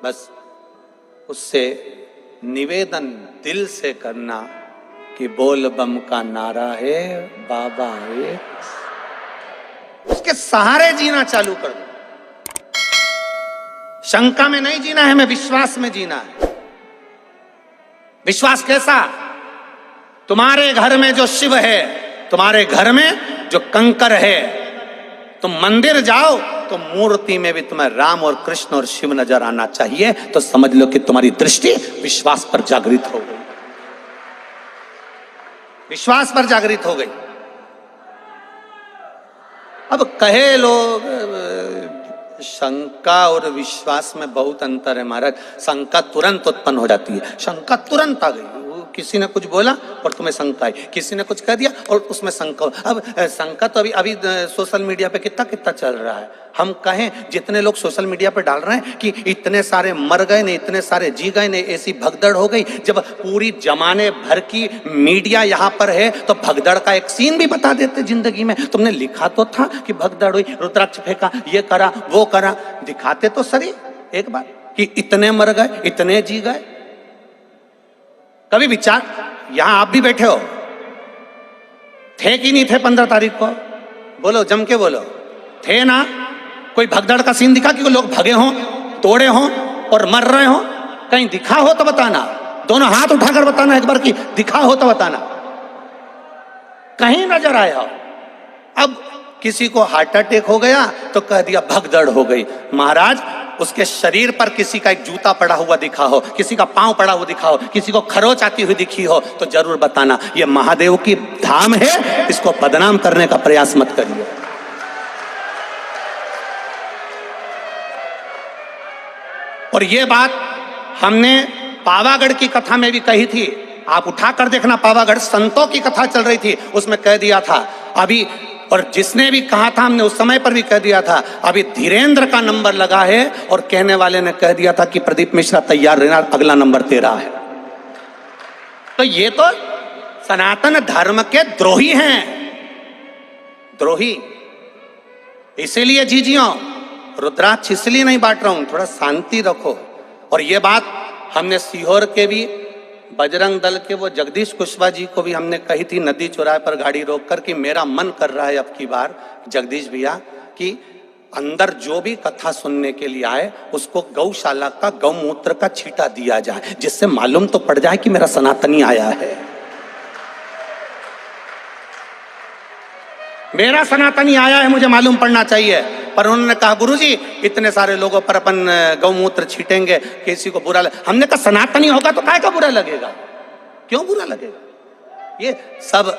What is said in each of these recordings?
बस उससे निवेदन दिल से करना कि बोल बम का नारा है, बाबा है, उसके सहारे जीना चालू कर दो। शंका में नहीं जीना है, हमें विश्वास में जीना है। विश्वास कैसा? तुम्हारे घर में जो शिव है, तुम्हारे घर में जो कंकर है, तुम मंदिर जाओ तो मूर्ति में भी तुम्हें राम और कृष्ण और शिव नजर आना चाहिए, तो समझ लो कि तुम्हारी दृष्टि विश्वास पर जागृत हो गई, विश्वास पर जागृत हो गई। अब कहे लोग शंका और विश्वास में बहुत अंतर है महाराज। शंका तुरंत उत्पन्न हो जाती है, शंका तुरंत आ गई, किसी ने कुछ बोला और तुम्हें शंका आई, किसी ने कुछ कह दिया और उसमें शंका। अब शंका तो अभी सोशल मीडिया पे कितना चल रहा है। हम कहें जितने लोग सोशल मीडिया पे डाल रहे हैं कि इतने सारे मर गए ने, इतने सारे जी गए ने, ऐसी भगदड़ हो गई। जब पूरी जमाने भर की मीडिया यहाँ पर है तो भगदड़ का एक सीन भी बता देते जिंदगी में। तुमने लिखा तो था कि भगदड़ हुई, रुद्राक्ष फेंका, ये करा वो करा, दिखाते तो सही एक बार कि इतने मर गए, इतने जी गए। कभी विचार, यहां आप भी बैठे हो, थे कि नहीं थे 15 तारीख को? बोलो, जम के बोलो, थे ना? कोई भगदड़ का सीन दिखा कि लोग भगे हों, तोड़े हों और मर रहे हों? कहीं दिखा हो तो बताना, दोनों हाथ उठाकर बताना एक बार कि दिखा हो तो बताना, कहीं नजर आया हो। अब किसी को हार्ट अटैक हो गया तो कह दिया भगदड़ हो गई। महाराज, उसके शरीर पर किसी का एक जूता पड़ा हुआ दिखा हो, किसी का पांव पड़ा हुआ दिखा हो, किसी को खरोच आती हुई दिखी हो तो जरूर बताना। ये महादेव की धाम है, इसको बदनाम करने का प्रयास मत करिए। और ये बात हमने पावागढ़ की कथा में भी कही थी, आप उठाकर देखना, पावागढ़ संतों की कथा चल रही थी, उसमें कह दिया था अभी, और जिसने भी कहा था हमने उस समय पर भी कह दिया था, अभी धीरेन्द्र का नंबर लगा है और कहने वाले ने कह दिया था कि प्रदीप मिश्रा तैयार रहना, अगला नंबर तेरा है। तो ये तो सनातन धर्म के द्रोही हैं, द्रोही। इसीलिए जीजियो, रुद्राक्ष इसलिए नहीं बांट रहा हूं, थोड़ा शांति रखो। और ये बात हमने सीहोर के भी बजरंग दल के वो जगदीश कुशवाहा जी को भी हमने कही थी नदी चौराहे पर गाड़ी रोककर कि मेरा मन कर रहा है अब की बार जगदीश भैया कि अंदर जो भी कथा सुनने के लिए आए उसको गौशाला का गौमूत्र का छींटा दिया जाए, जिससे मालूम तो पड़ जाए कि मेरा सनातनी आया है, मेरा सनातनी आया है, मुझे मालूम पड़ना चाहिए। पर उन्होंने कहा गुरुजी इतने सारे लोगों पर अपन गौमूत्र छीटेंगे, किसी को बुरा हमने कहा सनातनी होगा तो काहे का बुरा लगेगा, क्यों बुरा लगेगा? ये सब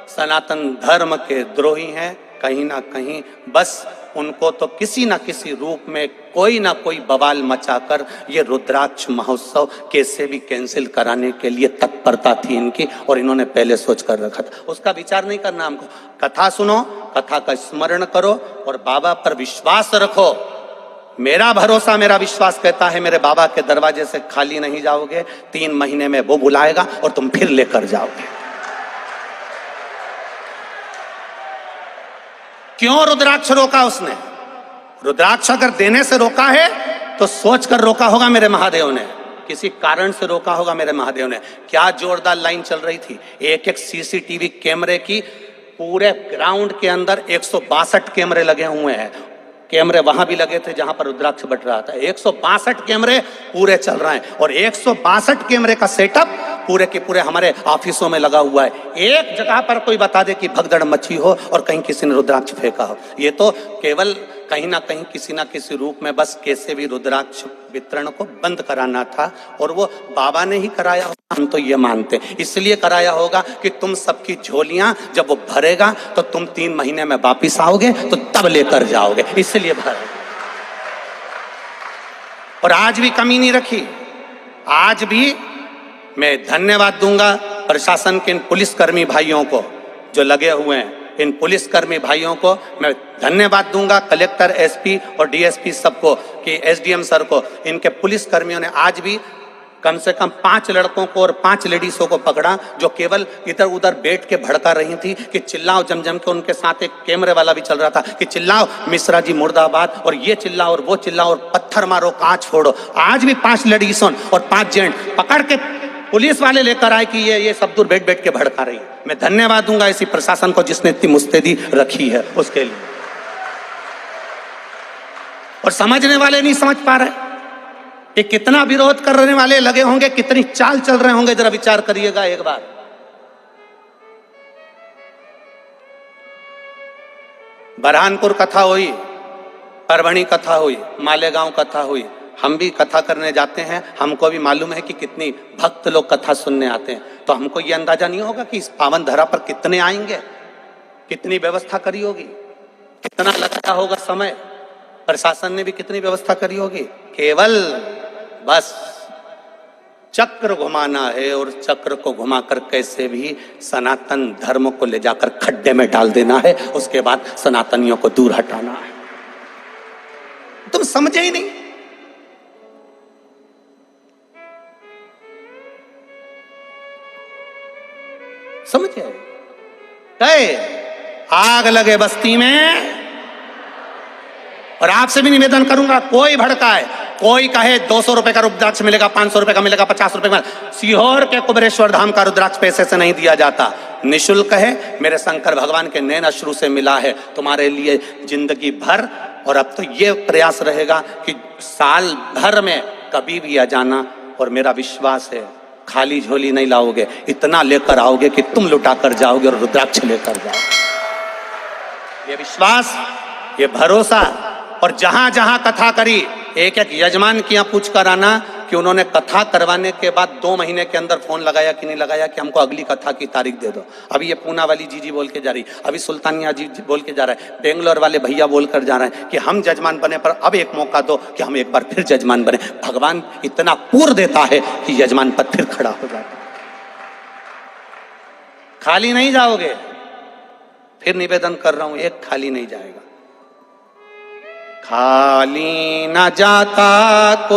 सनातन धर्म के द्रोही हैं कहीं ना कहीं। बस उनको तो किसी ना किसी रूप में कोई ना कोई बवाल मचाकर ये रुद्राक्ष महोत्सव कैसे भी कैंसिल कराने के लिए तत्परता थी इनकी, और इन्होंने पहले सोच कर रखा था। उसका विचार नहीं करना हमको। कथा सुनो, कथा का स्मरण करो और बाबा पर विश्वास रखो। मेरा भरोसा, मेरा विश्वास कहता है मेरे बाबा के दरवाजे से खाली नहीं जाओगे, 3 महीने में वो बुलाएगा और तुम फिर लेकर जाओगे। क्यों रुद्राक्ष रोका उसने? रुद्राक्ष अगर देने से रोका है तो सोच कर रोका होगा मेरे महादेव ने, किसी कारण से रोका होगा मेरे महादेव ने। क्या जोरदार लाइन चल रही थी, एक एक सीसीटीवी कैमरे की, पूरे ग्राउंड के अंदर 162 कैमरे लगे हुए हैं। कैमरे वहां भी लगे थे जहां पर रुद्राक्ष बट रहा था। 162 कैमरे पूरे चल रहे हैं और 162 कैमरे का सेटअप पूरे के पूरे हमारे ऑफिसों में लगा हुआ है। एक जगह पर कोई बता दे कि भगदड़ मची हो और कहीं किसी ने रुद्राक्ष फेंका हो, ये तो केवल कहीं ना कहीं किसी ना किसी रूप में बस कैसे भी रुद्राक्ष वितरण को बंद कराना था, और वो बाबा ने ही कराया होगा, हम तो ये मानते हैं। इसलिए कराया होगा कि तुम सबकी झोलियां जब वो भरेगा तो तुम 3 महीने में वापिस आओगे तो तब लेकर जाओगे, इसलिए भरे। और आज भी कमी नहीं रखी। आज भी मैं धन्यवाद दूंगा प्रशासन के इन पुलिसकर्मी भाइयों को जो लगे हुए हैं, इन पुलिसकर्मी भाइयों को मैं धन्यवाद दूंगा, कलेक्टर, एसपी और डीएसपी सबको, कि एसडीएम सर को, इनके पुलिसकर्मियों ने आज भी कम से कम 5 लड़कों को और 5 लेडीजों को पकड़ा जो केवल इधर उधर बैठ के भड़का रही थी कि चिल्लाओ जम के। उनके साथ एक कैमरे वाला भी चल रहा था कि चिल्लाओ मिश्रा जी मुर्दाबाद, और ये चिल्लाओ और वो चिल्लाओ और पत्थर मारो, कांच फोड़ो। आज भी 5 लेडीजों और 5 जेंट पकड़ के पुलिस वाले लेकर आए कि ये सब दूर बैठ बैठ के भड़का रही है। मैं धन्यवाद दूंगा इसी प्रशासन को जिसने इतनी मुस्तैदी रखी है उसके लिए। और समझने वाले नहीं समझ पा रहे कि कितना विरोध करने वाले लगे होंगे, कितनी चाल चल रहे होंगे, जरा विचार करिएगा एक बार। बरहानपुर कथा हुई, परभणी कथा हुई, मालेगांव कथा हुई। हम भी कथा करने जाते हैं, हमको भी मालूम है कि कितनी भक्त लोग कथा सुनने आते हैं। तो हमको ये अंदाजा नहीं होगा कि इस पावन धरा पर कितने आएंगे, कितनी व्यवस्था करी होगी, कितना लगता होगा समय, प्रशासन ने भी कितनी व्यवस्था करी होगी। केवल बस चक्र घुमाना है और चक्र को घुमाकर कैसे भी सनातन धर्म को ले जाकर खड्डे में डाल देना है, उसके बाद सनातनियों को दूर हटाना है। तुम समझे ही नहीं। समझे? गए आग लगे बस्ती में। और आपसे भी निवेदन करूंगा, कोई भड़काए, कोई कहे 200 रुपए का रुद्राक्ष मिलेगा, 500 रुपए का मिलेगा, 50 रुपए का। सीहोर के कुबेरेश्वर धाम का रुद्राक्ष पैसे से नहीं दिया जाता, निःशुल्क है। मेरे शंकर भगवान के नैन अश्रु से मिला है तुम्हारे लिए जिंदगी भर। और अब तो ये प्रयास रहेगा कि साल भर में कभी भी आ जाना, और मेरा विश्वास है खाली झोली नहीं लाओगे, इतना लेकर आओगे कि तुम लुटा कर जाओगे और रुद्राक्ष लेकर जाओगे। ये विश्वास, ये भरोसा। और जहां जहां कथा करी, एक एक यजमान की यहाँ पूछ कर आना कि उन्होंने कथा करवाने के बाद 2 महीने के अंदर फोन लगाया कि नहीं लगाया कि हमको अगली कथा की तारीख दे दो। अभी ये पूना वाली जीजी बोल के जा रही, अभी सुल्तानिया जी बोल के जा रहा है, बेंगलोर वाले भैया बोल कर जा रहे हैं कि हम जजमान बने, पर अब एक मौका दो कि हम एक बार फिर जजमान बने। भगवान इतना पूर्ण देता है कि यजमान पद फिर खड़ा हो जाता है। खाली नहीं जाओगे, फिर निवेदन कर रहा हूं, एक खाली नहीं जाएगा। खाली न जाता को